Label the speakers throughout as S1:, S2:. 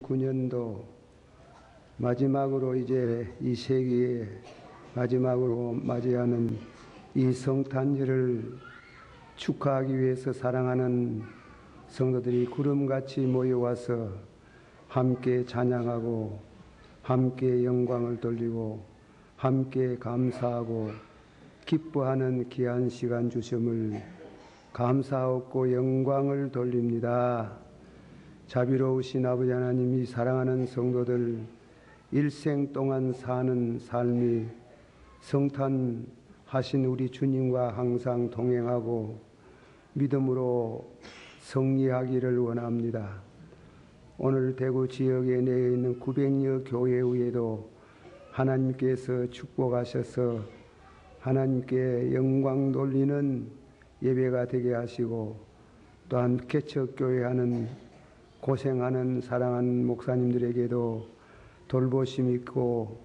S1: 9년도 마지막으로 이제 이 세기에 마지막으로 맞이하는 이 성탄절을 축하하기 위해서 사랑하는 성도들이 구름같이 모여와서 함께 찬양하고 함께 영광을 돌리고 함께 감사하고 기뻐하는 귀한 시간 주심을 감사하고 영광을 돌립니다. 자비로우신 아버지 하나님이 사랑하는 성도들 일생 동안 사는 삶이 성탄하신 우리 주님과 항상 동행하고 믿음으로 승리하기를 원합니다. 오늘 대구 지역에 내에 있는 900여 교회 외에도 하나님께서 축복하셔서 하나님께 영광 돌리는 예배가 되게 하시고 또한 개척교회 하는 고생하는 사랑하는 목사님들에게도 돌보심 있고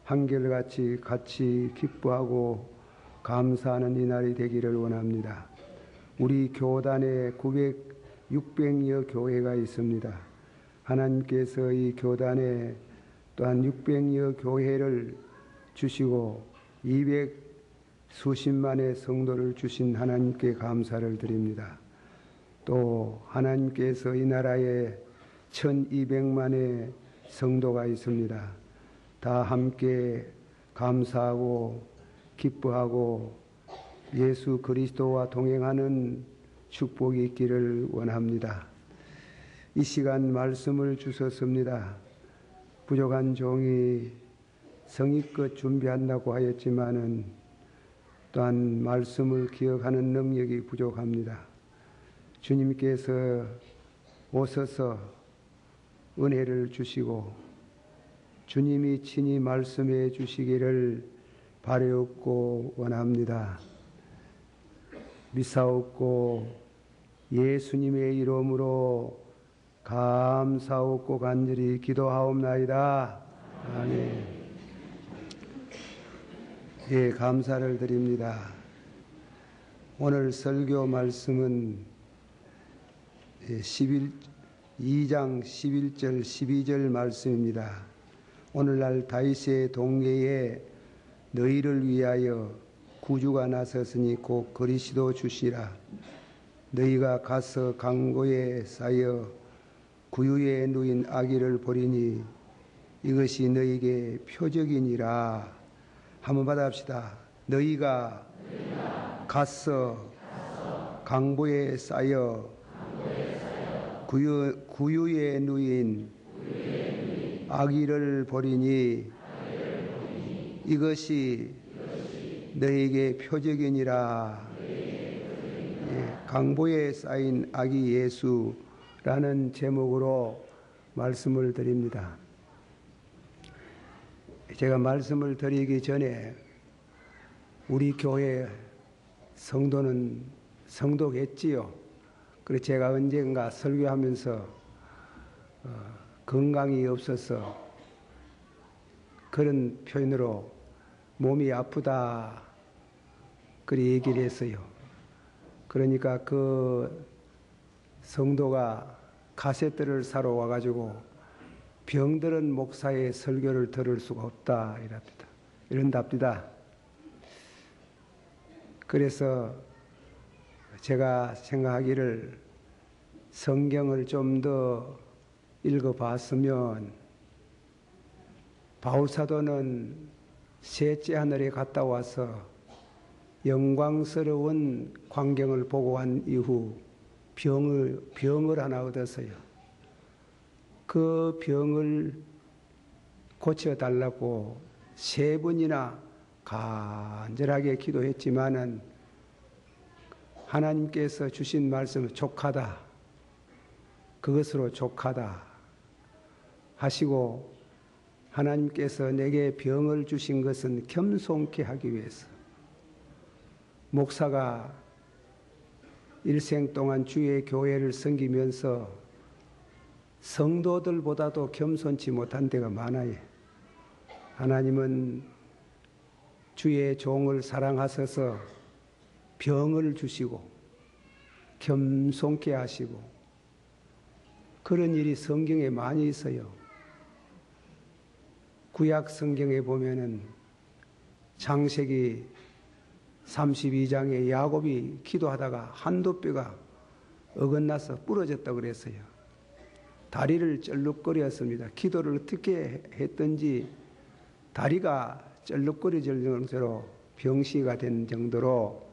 S1: 한결같이 같이 기뻐하고 감사하는 이 날이 되기를 원합니다. 우리 교단에 600여 교회가 있습니다. 하나님께서 이 교단에 또한 600여 교회를 주시고 200수십만의 성도를 주신 하나님께 감사를 드립니다. 또 하나님께서 이 나라에 1200만의 성도가 있습니다. 다 함께 감사하고 기뻐하고 예수 그리스도와 동행하는 축복이 있기를 원합니다. 이 시간 말씀을 주셨습니다. 부족한 종이 성의껏 준비한다고 하였지만은 또한 말씀을 기억하는 능력이 부족합니다. 주님께서 오셔서 은혜를 주시고 주님이 친히 말씀해 주시기를 바라옵고 원합니다. 믿사옵고 예수님의 이름으로 감사옵고 간절히 기도하옵나이다. 아멘. 예, 감사를 드립니다. 오늘 설교 말씀은 2장 11절 12절 말씀입니다. 오늘날 다윗의 동네에 너희를 위하여 구주가 나섰으니 곧 그리스도 주시라. 너희가 가서 강고에 쌓여 구유에 누인 아기를 보리니 이것이 너희에게 표적이니라. 한번 받아봅시다. 너희가 가서 강보에 쌓여 구유에 누인 아기를 보리니 이것이 너에게 표적이니라. 강보에 쌓인 아기 예수라는 제목으로 말씀을 드립니다. 제가 말씀을 드리기 전에 우리 교회 성도는 성도겠지요. 그래서 제가 언젠가 설교하면서 건강이 없어서 그런 표현으로 몸이 아프다 그리 얘기를 했어요. 그러니까 그 성도가 카세트를 사러 와가지고 병들은 목사의 설교를 들을 수가 없다 이런답니다. 그래서 제가 생각하기를 성경을 좀 더 읽어봤으면 바울사도는 셋째 하늘에 갔다 와서 영광스러운 광경을 보고 한 이후 병을 하나 얻었어요. 그 병을 고쳐달라고 3번이나 간절하게 기도했지만은 하나님께서 주신 말씀은 족하다. 그것으로 족하다 하시고 하나님께서 내게 병을 주신 것은 겸손케 하기 위해서 목사가 일생 동안 주의 교회를 섬기면서 성도들보다도 겸손치 못한 데가 많아요. 하나님은 주의 종을 사랑하셔서 병을 주시고 겸손케 하시고 그런 일이 성경에 많이 있어요. 구약 성경에 보면은 창세기 32장에 야곱이 기도하다가 한도뼈가 어긋나서 부러졌다고 그랬어요. 다리를 쩔룩거렸습니다. 기도를 어떻게 했든지 다리가 쩔룩거려질 정도로 병시가 된 정도로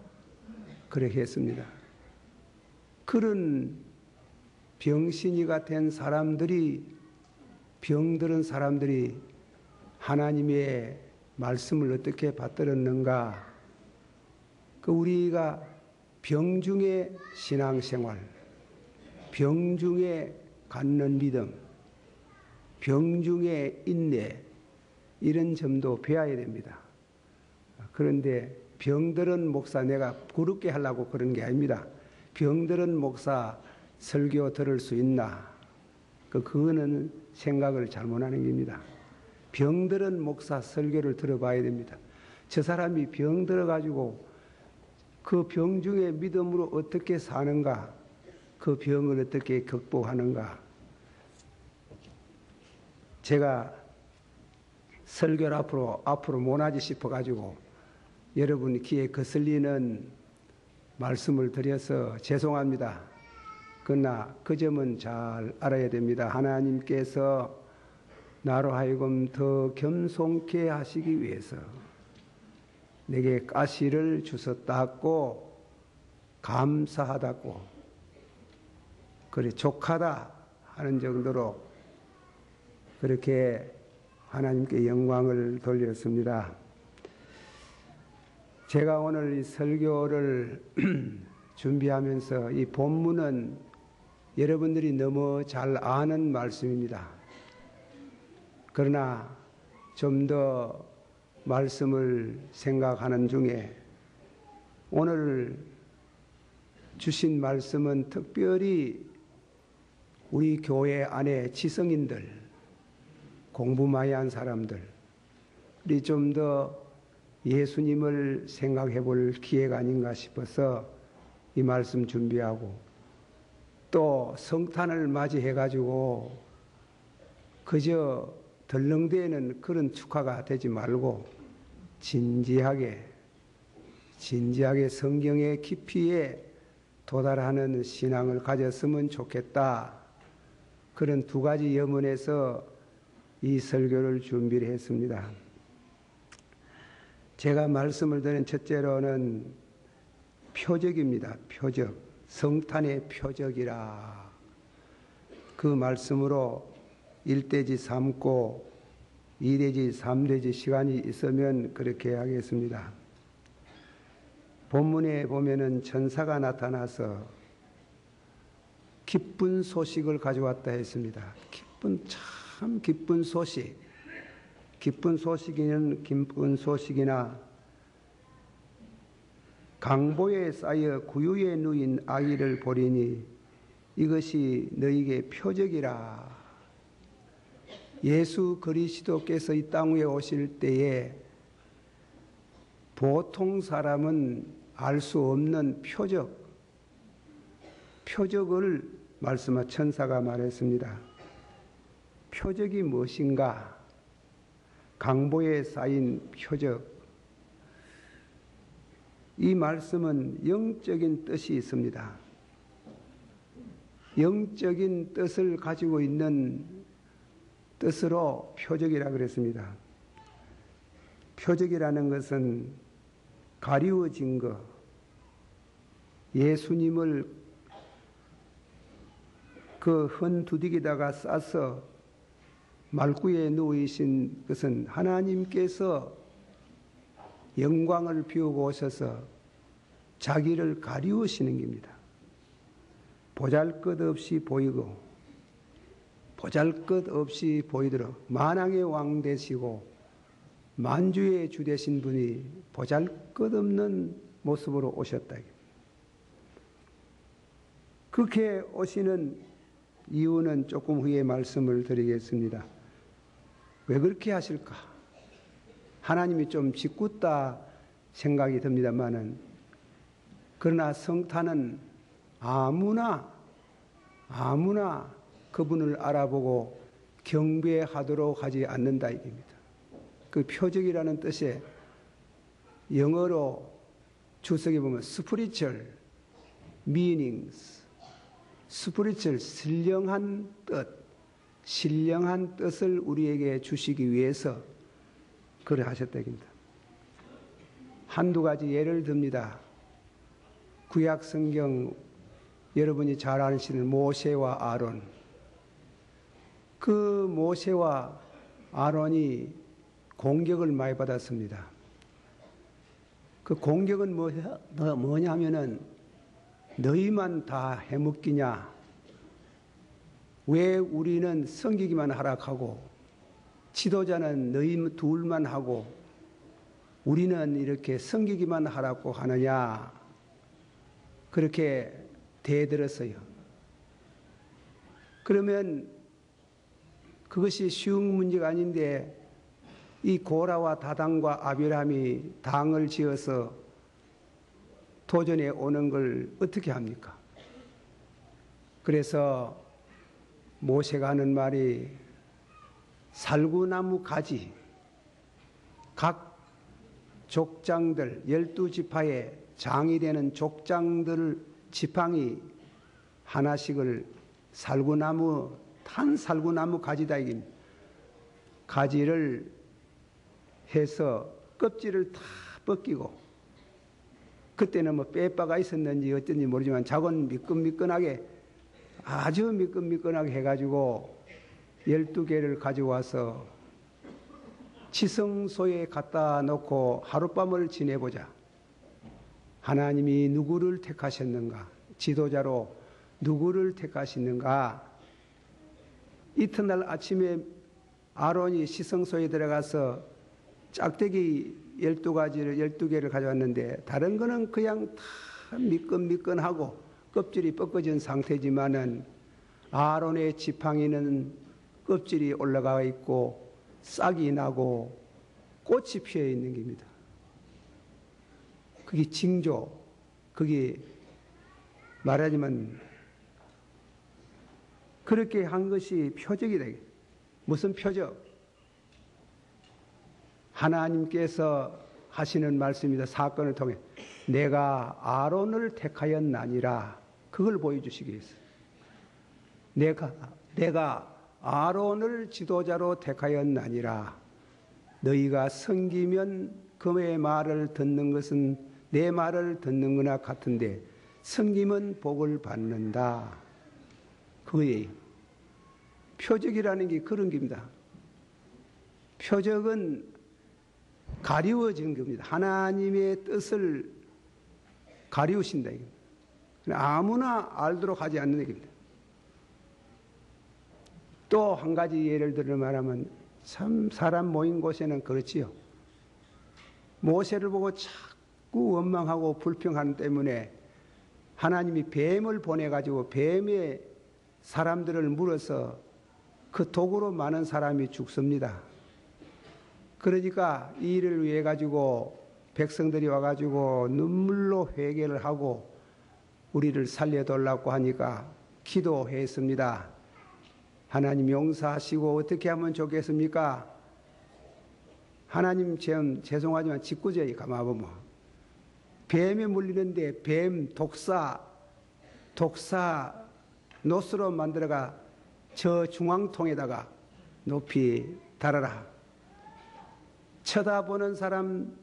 S1: 그렇게 했습니다. 그런 병신이가 된 사람들이, 병들은 사람들이 하나님의 말씀을 어떻게 받들었는가? 우리가 병중의 신앙생활, 병중에 갖는 믿음, 병중의 인내, 이런 점도 배워야 됩니다. 그런데 병들은 목사 내가 부럽게 하려고 그런 게 아닙니다. 병들은 목사 설교 들을 수 있나? 그거는 생각을 잘못하는 겁니다. 병들은 목사 설교를 들어봐야 됩니다. 저 사람이 병들어가지고 그 병 중에 믿음으로 어떻게 사는가? 그 병을 어떻게 극복하는가? 제가 설교를 앞으로 못하지 싶어가지고 여러분 귀에 거슬리는 말씀을 드려서 죄송합니다. 그러나 그 점은 잘 알아야 됩니다. 하나님께서 나로 하여금 더 겸손케 하시기 위해서 내게 가시를 주셨다고 감사하다고 그래 족하다 하는 정도로 그렇게 하나님께 영광을 돌렸습니다. 제가 오늘 이 설교를 준비하면서 이 본문은 여러분들이 너무 잘 아는 말씀입니다. 그러나 좀 더 말씀을 생각하는 중에 오늘 주신 말씀은 특별히 우리 교회 안에 지성인들, 공부 많이 한 사람들이 좀 더 예수님을 생각해 볼 기회가 아닌가 싶어서 이 말씀 준비하고 또 성탄을 맞이해 가지고 그저 덜렁대는 그런 축하가 되지 말고 진지하게 성경의 깊이에 도달하는 신앙을 가졌으면 좋겠다. 그런 두 가지 염원에서 이 설교를 준비를 했습니다. 제가 말씀을 드린 첫째로는 표적입니다. 표적. 성탄의 표적이라. 그 말씀으로 1대지 삼고 2대지 3대지 시간이 있으면 그렇게 하겠습니다. 본문에 보면은 천사가 나타나서 기쁜 소식을 가져왔다 했습니다. 참 기쁜 소식. 기쁜 소식이나 강보에 쌓여 구유에 누인 아기를 보리니 이것이 너희에게 표적이라. 예수 그리스도께서 이 땅 위에 오실 때에 보통 사람은 알 수 없는 표적을 말씀한 천사가 말했습니다. 표적이 무엇인가? 강보에 쌓인 표적. 이 말씀은 영적인 뜻이 있습니다. 영적인 뜻을 가지고 있는 뜻으로 표적이라 그랬습니다. 표적이라는 것은 가리워진 것, 예수님을 그 헌두둑에다가 싸서 말구에 누이신 것은 하나님께서 영광을 비우고 오셔서 자기를 가리우시는 겁니다. 보잘것없이 보이고 보잘것없이 보이도록 만왕의 왕 되시고 만주의 주 되신 분이 보잘것없는 모습으로 오셨다. 그렇게 오시는 이유는 조금 후에 말씀을 드리겠습니다. 왜 그렇게 하실까? 하나님이 좀 짓궂다 생각이 듭니다만은, 그러나 성탄은 아무나 그분을 알아보고 경배하도록 하지 않는다 이겁니다. 그 표적이라는 뜻에 영어로 주석에 보면 spiritual meanings, spiritual 신령한 뜻, 신령한 뜻을 우리에게 주시기 위해서 그래 하셨다 이겁니다. 한두 가지 예를 듭니다. 구약 성경 여러분이 잘 아시는 모세와 아론, 그 모세와 아론이 공격을 많이 받았습니다. 그 공격은 뭐냐 하면은 너희만 다 해먹기냐? 왜 우리는 섬기기만 하락하고 지도자는 너희 둘만 하고 우리는 이렇게 섬기기만 하라고 하느냐? 그렇게 대들었어요. 그러면 그것이 쉬운 문제가 아닌데 이 고라와 다단과 아비람이 당을 지어서 도전에 오는 걸 어떻게 합니까? 그래서 모세가 하는 말이 살구나무 가지, 각 족장들 12지파의 장이 되는 족장들 지팡이 하나씩을 살구나무, 탄 살구나무 가지다 이긴 가지를 해서 껍질을 다 벗기고, 그때는 뭐 빼빠가 있었는지 어쩐지 모르지만 작은 미끈미끈하게, 아주 미끈미끈하게 해가지고 12개를 가져와서 지성소에 갖다 놓고 하룻밤을 지내보자. 하나님이 누구를 택하셨는가? 지도자로 누구를 택하시는가? 이튿날 아침에 아론이 시성소에 들어가서 짝대기 12개를 가져왔는데 다른 거는 그냥 다 미끈미끈하고 껍질이 벗겨진 상태지만은 아론의 지팡이는 껍질이 올라가 있고 싹이 나고 꽃이 피어 있는 겁니다. 그게 징조, 그게 말하자면 그렇게 한 것이 표적이다. 무슨 표적? 하나님께서 하시는 말씀이다. 사건을 통해 내가 아론을 택하였나니라. 그걸 보여주시기 위해서 내가 아론을 지도자로 택하였나니라. 너희가 섬기면 그의 말을 듣는 것은 내 말을 듣는 거나 같은데 섬기면 복을 받는다. 그거예요. 표적이라는 게 그런 겁니다. 표적은 가리워진 겁니다. 하나님의 뜻을 가리우신다. 아무나 알도록 하지 않는 얘기입니다. 또 한 가지 예를 들어 말하면 참 사람 모인 곳에는 그렇지요. 모세를 보고 자꾸 원망하고 불평하는 때문에 하나님이 뱀을 보내가지고 뱀의 사람들을 물어서 그 독으로 많은 사람이 죽습니다. 그러니까 이 일을 위해 가지고 백성들이 와가지고 눈물로 회개를 하고 우리를 살려달라고 하니까 기도했습니다. 하나님 용서하시고 어떻게 하면 좋겠습니까? 하나님 죄송하지만 짓궂어요. 가만보면 뱀에 물리는데 뱀 독사 노스로 만들어가 저 중앙통에다가 높이 달아라. 쳐다보는 사람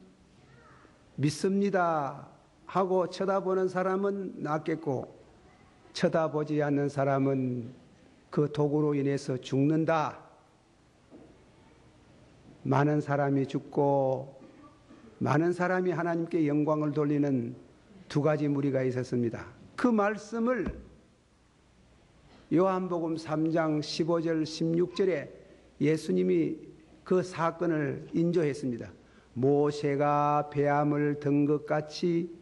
S1: 믿습니다 하고 쳐다보는 사람은 낫겠고 쳐다보지 않는 사람은 그 독으로 인해서 죽는다. 많은 사람이 죽고 많은 사람이 하나님께 영광을 돌리는 두 가지 무리가 있었습니다. 그 말씀을 요한복음 3장 15절 16절에 예수님이 그 사건을 인조했습니다. 모세가 뱀을 든 것 같이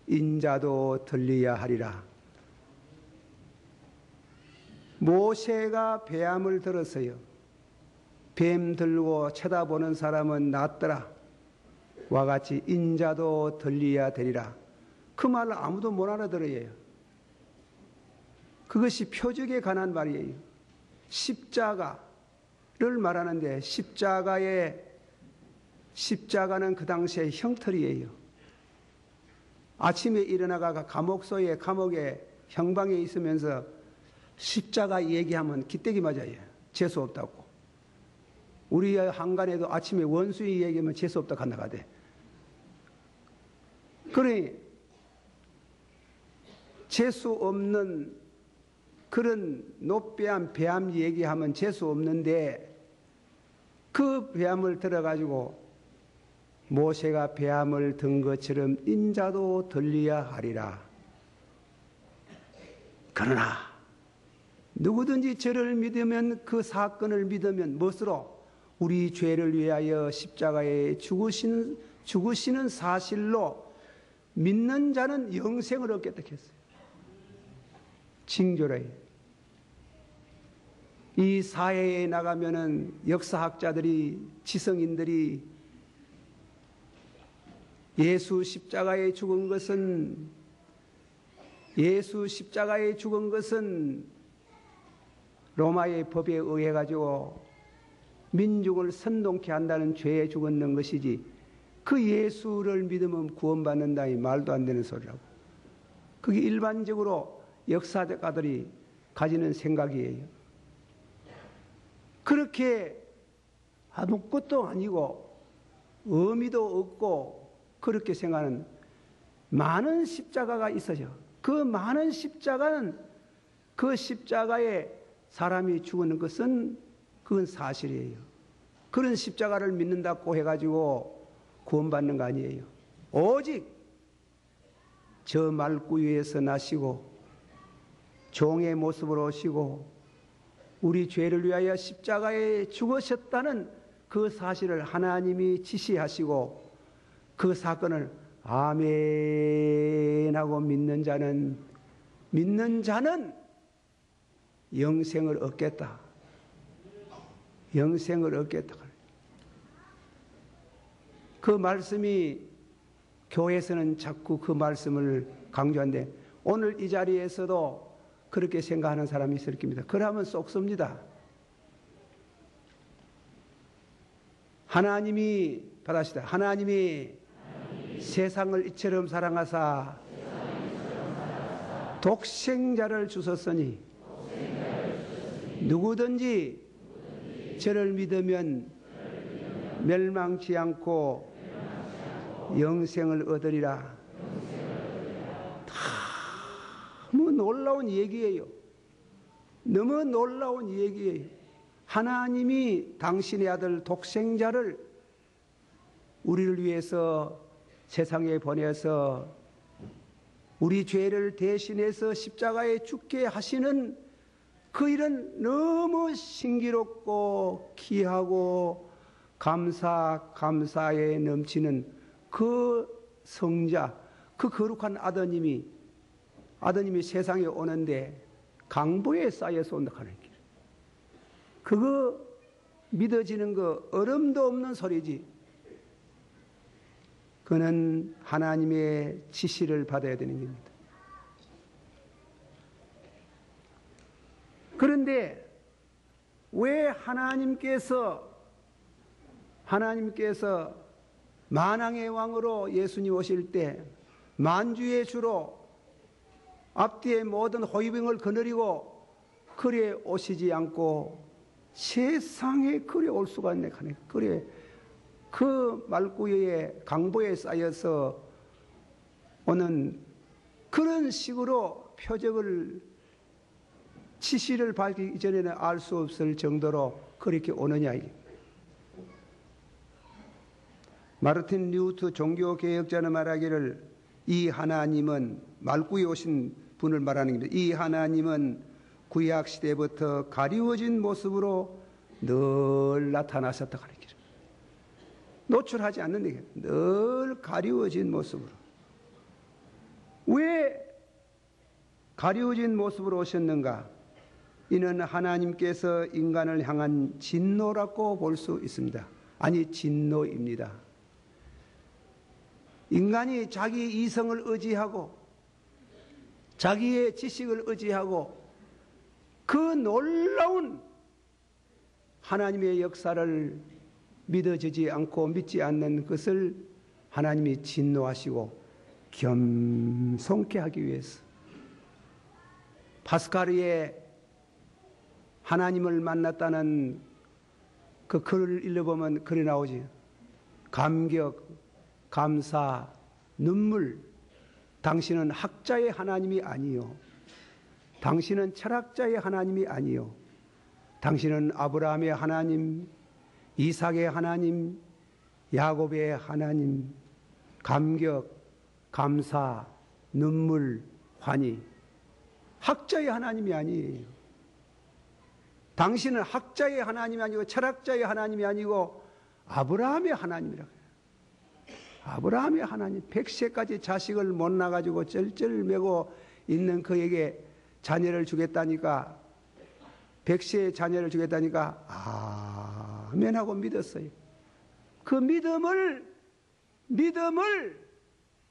S1: 인자도 들려야 하리라. 모세가 뱀을 들었어요. 뱀 들고 쳐다보는 사람은 낫더라. 와 같이 인자도 들려야 되리라. 그 말을 아무도 못 알아들어요. 그것이 표적에 관한 말이에요. 십자가를 말하는데 십자가는 그 당시에 형틀이에요. 아침에 일어나가 감옥에 형방에 있으면서 십자가 얘기하면 기떼기 맞아요. 재수 없다고. 우리 한간에도 아침에 원수의 얘기하면 재수 없다고 한다가대. 그러니 재수 없는 그런 노뱀, 배암 얘기하면 재수 없는데 그 배암을 들어가지고 모세가 배암을 든 것처럼 인자도 들려야 하리라. 그러나 누구든지 저를 믿으면 그 사건을 믿으면 무엇으로? 우리 죄를 위하여 십자가에 죽으시는 사실로 믿는 자는 영생을 얻겠다 했어요. 징조라요. 이 사회에 나가면은 역사학자들이, 지성인들이 예수 십자가에 죽은 것은 로마의 법에 의해 가지고 민중을 선동케 한다는 죄에 죽었는 것이지 그 예수를 믿으면 구원받는다 이 말도 안 되는 소리라고. 그게 일반적으로 역사가들이 가지는 생각이에요. 그렇게 아무것도 아니고 의미도 없고 그렇게 생각하는 많은 십자가가 있어요. 그 많은 십자가는 그 십자가에 사람이 죽는 것은 그건 사실이에요. 그런 십자가를 믿는다고 해가지고 구원받는 거 아니에요. 오직 저 말구유에서 나시고 종의 모습으로 오시고 우리 죄를 위하여 십자가에 죽으셨다는 그 사실을 하나님이 지시하시고 그 사건을 아멘 하고 믿는 자는 영생을 얻겠다. 영생을 얻겠다. 그 말씀이 교회에서는 자꾸 그 말씀을 강조하는데 오늘 이 자리에서도 그렇게 생각하는 사람이 있을 겁니다. 그러면 쏙섭니다. 하나님이 받아시다. 하나님이 세상을 이처럼 사랑하사 독생자를 주셨으니 누구든지 저를 믿으면 멸망치 않고 영생을 얻으리라. 너무 놀라운 얘기예요. 너무 놀라운 얘기예요. 하나님이 당신의 아들 독생자를 우리를 위해서 세상에 보내서 우리 죄를 대신해서 십자가에 죽게 하시는 그 일은 너무 신기롭고 귀하고 감사에 넘치는 그 성자, 그 거룩한 아드님이 세상에 오는데 강보에 쌓여서 온다 하는 길. 그거 믿어지는 거 어림도 없는 소리지. 그는 하나님의 지시를 받아야 되는 겁니다. 그런데 왜 하나님께서 만왕의 왕으로 예수님 오실 때 만주의 주로 앞뒤에 모든 호위병을 거느리고 그래 오시지 않고 세상에 그래 올 수가 있네. 그래 그 말구유에 강보에 쌓여서 오는 그런 식으로 표적을 지시를 받기 이전에는 알 수 없을 정도로 그렇게 오느냐. 마르틴 루터 종교개혁자는 말하기를 이 하나님은 말구에 오신 분을 말하는 겁니다. 이 하나님은 구약시대부터 가리워진 모습으로 늘 나타나셨다 하는 길. 노출하지 않는 늘 가리워진 모습으로. 왜 가리워진 모습으로 오셨는가? 이는 하나님께서 인간을 향한 진노라고 볼 수 있습니다. 아니, 진노입니다. 인간이 자기 이성을 의지하고 자기의 지식을 의지하고 그 놀라운 하나님의 역사를 믿어지지 않고 믿지 않는 것을 하나님이 진노하시고 겸손케 하기 위해서 파스카르에 하나님을 만났다는 그 글을 읽어보면 글이 나오지. 감격, 감사, 눈물. 당신은 학자의 하나님이 아니요. 당신은 철학자의 하나님이 아니요. 당신은 아브라함의 하나님, 이삭의 하나님, 야곱의 하나님. 감격, 감사, 눈물, 환희. 학자의 하나님이 아니에요. 당신은 학자의 하나님이 아니고 철학자의 하나님이 아니고 아브라함의 하나님이라고 해요. 아브라함의 하나님, 100세까지 자식을 못 낳아가지고 쩔쩔매고 있는 그에게 자녀를 주겠다니까, 100세의 자녀를 주겠다니까 아멘 하고 믿었어요. 그 믿음을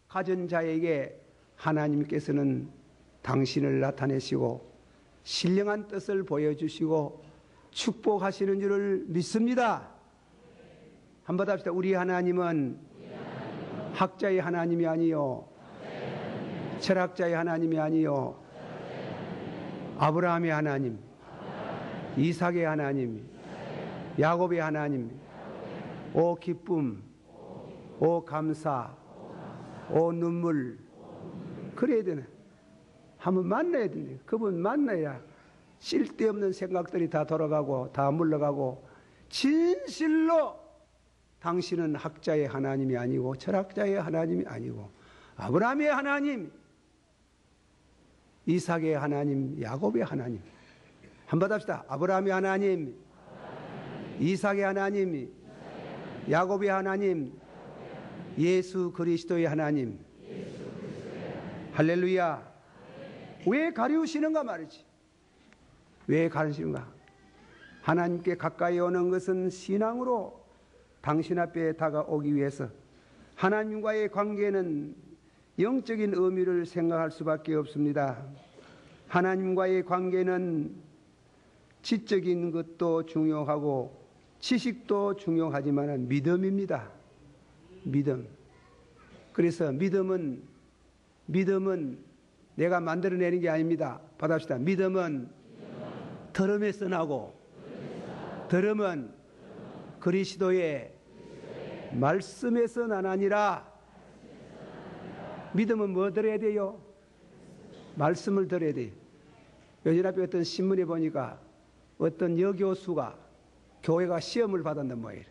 S1: 가진 자에게 하나님께서는 당신을 나타내시고 신령한 뜻을 보여주시고 축복하시는 줄을 믿습니다. 한번 더 합시다. 우리 하나님은 학자의 하나님이 아니요, 철학자의 하나님이 아니요, 아브라함의 하나님, 이삭의 하나님, 야곱의 하나님. 오 기쁨, 오 감사, 오 눈물. 그래야 되네. 한번 만나야 되네. 그분 만나야 쓸데없는 생각들이 다 돌아가고 다 물러가고, 진실로 당신은 학자의 하나님이 아니고 철학자의 하나님이 아니고 아브라함의 하나님, 이삭의 하나님, 야곱의 하나님. 한번 합시다. 아브라함의 하나님, 이삭의 하나님, 야곱의 하나님, 예수 그리스도의 하나님. 할렐루야. 왜 가리우시는가 말이지. 왜 가리우시는가? 하나님께 가까이 오는 것은 신앙으로 당신 앞에 다가오기 위해서. 하나님과의 관계는 영적인 의미를 생각할 수밖에 없습니다. 하나님과의 관계는 지적인 것도 중요하고 지식도 중요하지만 믿음입니다. 믿음. 그래서 믿음은 내가 만들어내는 게 아닙니다. 받아봅시다. 믿음은 들음에서 나고, 들음은 그리스도의 말씀에서 나나니라. 믿음은 뭐 들어야 돼요? 말씀을 들어야 돼요. 요즘 앞에 어떤 신문에 보니까 어떤 여교수가 교회가 시험을 받았단 말이에요.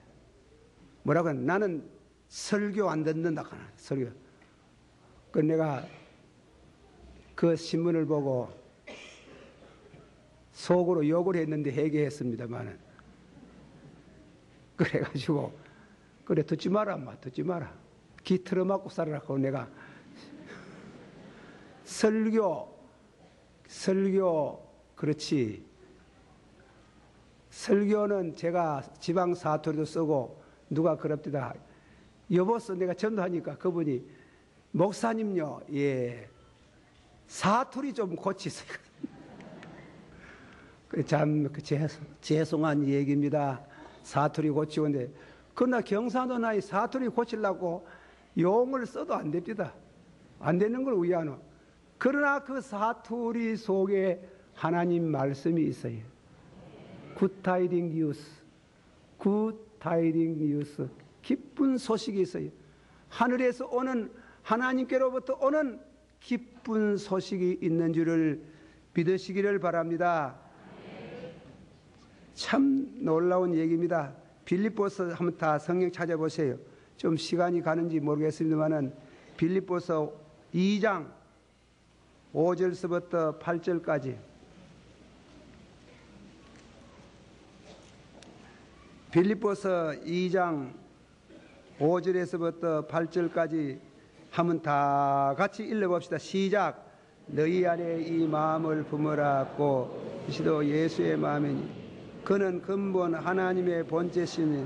S1: 뭐라고 하냐? 나는 설교 안 듣는다 하나. 설교. 그 내가 그 신문을 보고 속으로 욕을 했는데 회개했습니다만은, 그래가지고 그래 듣지 마라, 엄마 듣지 마라. 기 틀어맞고 살아라고 내가 설교 그렇지. 설교는 제가 지방 사투리도 쓰고 누가 그럽디다. 여보서 내가 전도하니까 그분이 목사님요, 예, 사투리 좀 고치세요. 참 죄송한 얘기입니다. 사투리 고치고. 근데 그러나 경상도 나이 사투리 고치려고 용을 써도 안 됩니다. 안 되는 걸 위하노. 그러나 그 사투리 속에 하나님 말씀이 있어요. 굿타이딩 뉴스, 굿타이딩 뉴스, 기쁜 소식이 있어요. 하늘에서 오는, 하나님께로부터 오는 기쁜 소식이 있는 줄을 믿으시기를 바랍니다. 참 놀라운 얘기입니다. 빌립보서 한번 다 성경 찾아보세요. 좀 시간이 가는지 모르겠습니다만은 빌립보서 2장 5절서부터 8절까지. 빌립보서 2장 5절에서부터 8절까지 한번 다 같이 읽어봅시다. 시작. 너희 안에 이 마음을 품으라고 그리스도 예수의 마음이니 그는 근본 하나님의 본체시니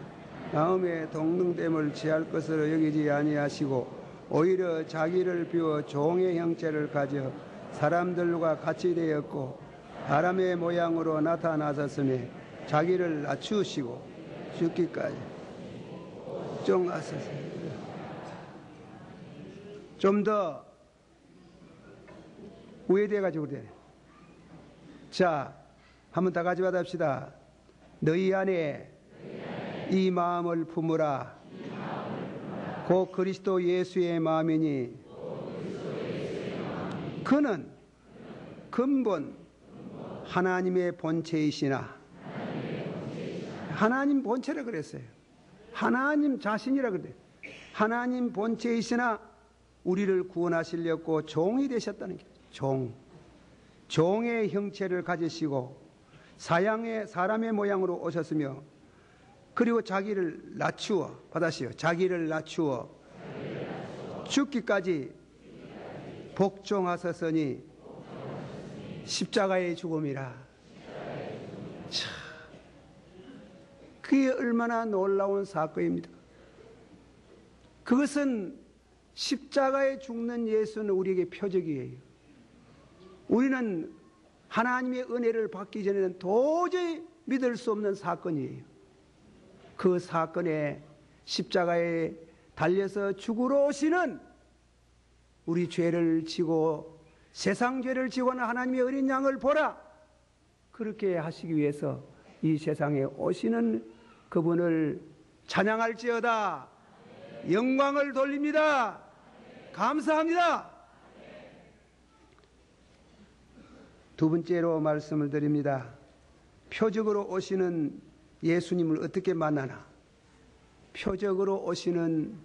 S1: 마음의 동등됨을 취할 것으로 여기지 아니하시고 오히려 자기를 비워 종의 형체를 가져 사람들과 같이 되었고 사람의 모양으로 나타나셨으며 자기를 낮추시고 죽기까지 복종하소서. 좀 더 우회돼가지고 그래. 자, 한번 다 같이 받읍시다. 너희 안에 이 마음을 품으라. 곧 그리스도 예수의 마음이니 그는 근본 하나님의 본체이시나. 하나님 본체라 그랬어요. 하나님 자신이라 그래요. 하나님 본체이시나 우리를 구원하시려고 종이 되셨다는 게. 종의 형체를 가지시고 사람의 모양으로 오셨으며 그리고 자기를 낮추어 받으시오. 자기를 낮추어 죽기까지 복종하셨으니 십자가의 죽음이라. 참, 그게 얼마나 놀라운 사건입니다. 그것은 십자가에 죽는 예수는 우리에게 표적이에요. 우리는 하나님의 은혜를 받기 전에는 도저히 믿을 수 없는 사건이에요. 그 사건에 십자가에 달려서 죽으러 오시는 우리 죄를 지고 세상 죄를 지고는 하나님의 어린 양을 보라. 그렇게 하시기 위해서 이 세상에 오시는 그분을 찬양할지어다. 영광을 돌립니다. 감사합니다. 두 번째로 말씀을 드립니다. 표적으로 오시는 예수님을 어떻게 만나나? 표적으로 오시는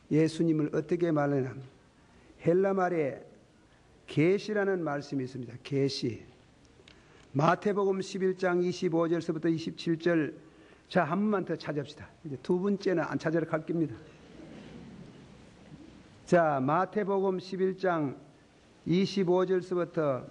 S1: 예수님을 어떻게 만나나? 헬라 말에 계시라는 말씀이 있습니다. 계시. 마태복음 11장 25절서부터 27절. 자, 한 번만 더 찾읍시다. 이제 두 번째는 안 찾으러 갈 겁니다. 자, 마태복음 11장 25절서부터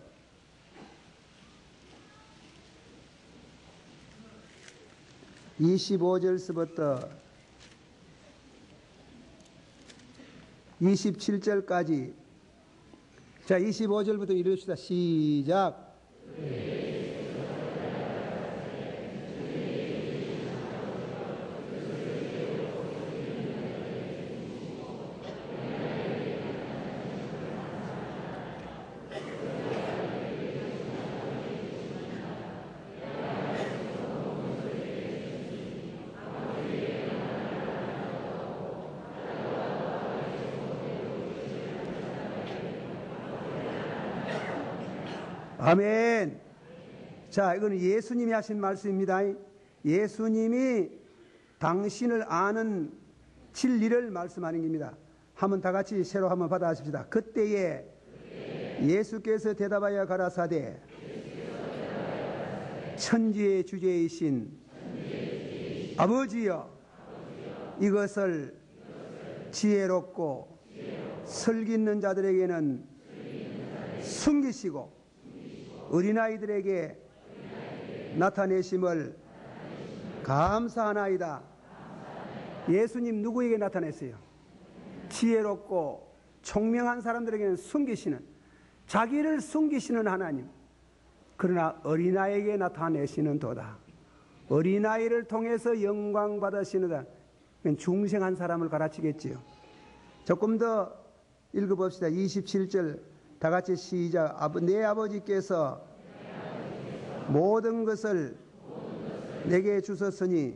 S1: 27절까지. 자, 25절부터 읽읍시다. 시작. 아멘. 자, 이거는 예수님이 하신 말씀입니다. 예수님이 당신을 아는 진리를 말씀하는 겁니다. 한번 다 같이 새로 한번 받아하십시다. 그때에 예수께서 대답하여 가라사대 천지의 주제이신 아버지여 이것을 지혜롭고 설기 있는 자들에게는 숨기시고 어린아이들에게 나타내심을 감사하나이다. 예수님 누구에게 나타냈어요? 지혜롭고 총명한 사람들에게는 숨기시는, 자기를 숨기시는 하나님. 그러나 어린아이에게 나타내시는 도다. 어린아이를 통해서 영광 받으시는다. 중생한 사람을 가르치겠지요. 조금 더 읽어봅시다. 27절 다 같이 시작. 내 아버지께서 모든 것을 내게 주셨으니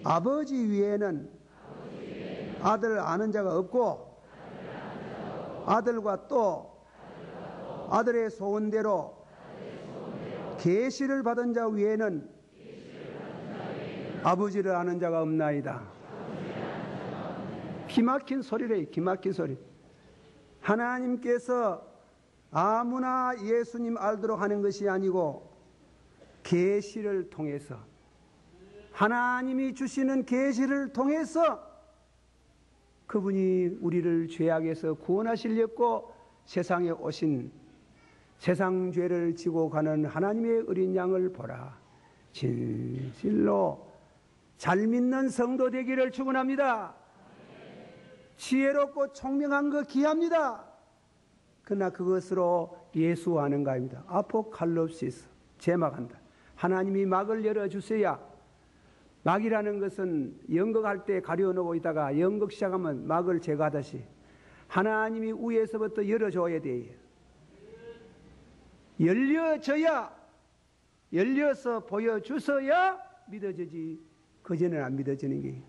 S1: 아버지 위에는 아들 아는 자가 없고 아들과 또 아들의 소원대로 계시를 받은 자 위에는 아버지를 아는 자가 없나이다. 기막힌 소리래. 기막힌 소리. 하나님께서 아무나 예수님 알도록 하는 것이 아니고 계시를 통해서, 하나님이 주시는 계시를 통해서 그분이 우리를 죄악에서 구원하시려고 세상에 오신, 세상 죄를 지고 가는 하나님의 어린 양을 보라. 진실로 잘 믿는 성도 되기를 축원합니다. 지혜롭고 총명한 거 귀합니다. 그러나 그것으로 예수하는가입니다. 아포칼립시스, 제막한다. 하나님이 막을 열어주셔야, 막이라는 것은 연극할 때 가려놓고 있다가 연극 시작하면 막을 제거하듯이 하나님이 위에서부터 열어줘야 돼요. 열려서 보여주셔야 믿어지지, 그전에는 안 믿어지는 게.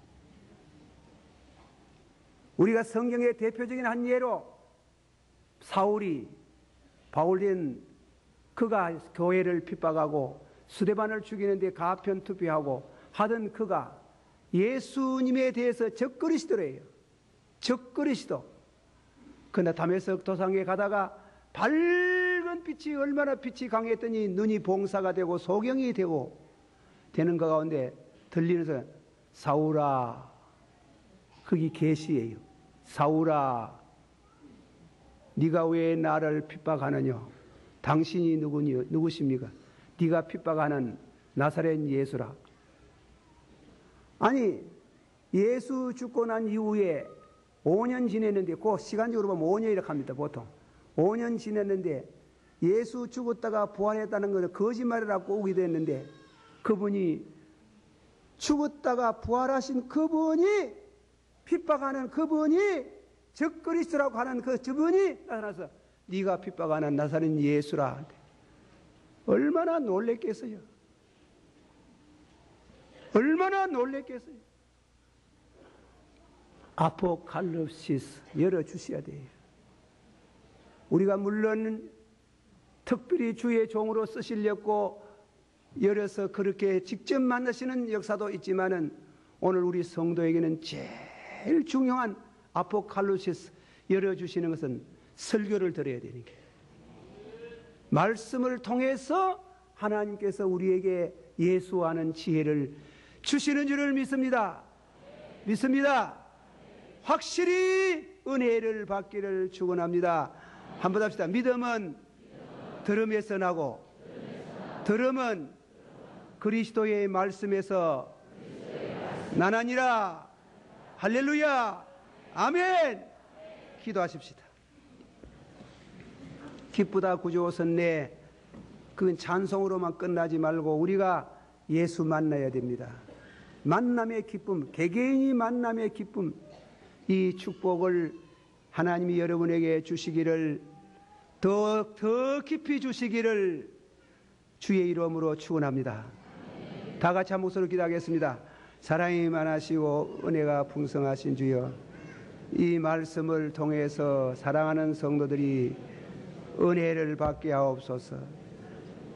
S1: 우리가 성경의 대표적인 한 예로 사울이, 바울된 그가 교회를 핍박하고 스데반을 죽이는데 가편 투표하고 하던 그가 예수님에 대해서 적그리스도래요. 적그리스도. 그러나 다메섹 도상에 가다가 밝은 빛이, 얼마나 빛이 강했더니 눈이 봉사가 되고 소경이 되는 그 가운데 들리면서 사울아, 그게 계시예요. 사울아, 네가 왜 나를 핍박하느냐? 당신이 누구십니까? 네가 핍박하는 나사렛 예수라. 아니, 예수 죽고 난 이후에 5년 지냈는데, 그 시간적으로 보면 5년이라고 합니다, 보통. 5년 지냈는데 예수 죽었다가 부활했다는 것은 거짓말이라고 오기도 했는데, 그분이 죽었다가 부활하신 그분이, 핍박하는 그분이 적그리스도라고 하는 저분이 나타나서 네가 핍박하는 나사렛 예수라. 얼마나 놀랬겠어요. 얼마나 놀랬겠어요. 아포칼립시스 열어주셔야 돼요. 우리가 물론 특별히 주의 종으로 쓰시려고 열어서 그렇게 직접 만나시는 역사도 있지만은 오늘 우리 성도에게는 제일 중요한 아포칼립시스 열어주시는 것은 설교를 들어야 되는 게, 말씀을 통해서 하나님께서 우리에게 예수하는 지혜를 주시는 줄을 믿습니다. 믿습니다. 확실히 은혜를 받기를 축원합니다. 한번 합시다. 믿음은 들음에서 나고, 들음은 그리스도의 말씀에서 나나니라. 할렐루야. 아멘. 기도하십시다. 기쁘다 구주오셨네. 그건 찬송으로만 끝나지 말고 우리가 예수 만나야 됩니다. 만남의 기쁨, 개개인이 만남의 기쁨, 이 축복을 하나님이 여러분에게 주시기를, 더 깊이 주시기를 주의 이름으로 축원합니다. 다 같이 한 목소리로 기도하겠습니다. 사랑이 많으시고 은혜가 풍성하신 주여, 이 말씀을 통해서 사랑하는 성도들이 은혜를 받게 하옵소서.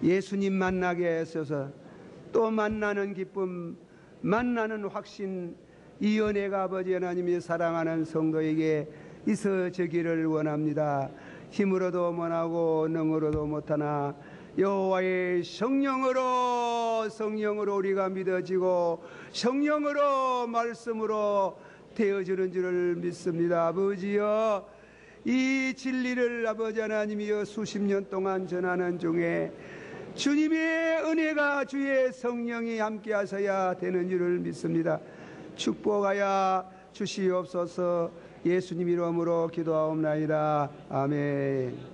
S1: 예수님 만나게 하소서. 또 만나는 기쁨, 만나는 확신, 이 은혜가 아버지 하나님이 사랑하는 성도에게 있어지기를 원합니다. 힘으로도 못하고 능으로도 못하나 여호와의 성령으로 우리가 믿어지고 성령으로 말씀으로 되어지는 줄을 믿습니다. 아버지여, 이 진리를 아버지 하나님이여 수십 년 동안 전하는 중에 주님의 은혜가, 주의 성령이 함께 하셔야 되는 줄을 믿습니다. 축복하여 주시옵소서. 예수님 이름으로 기도하옵나이다. 아멘.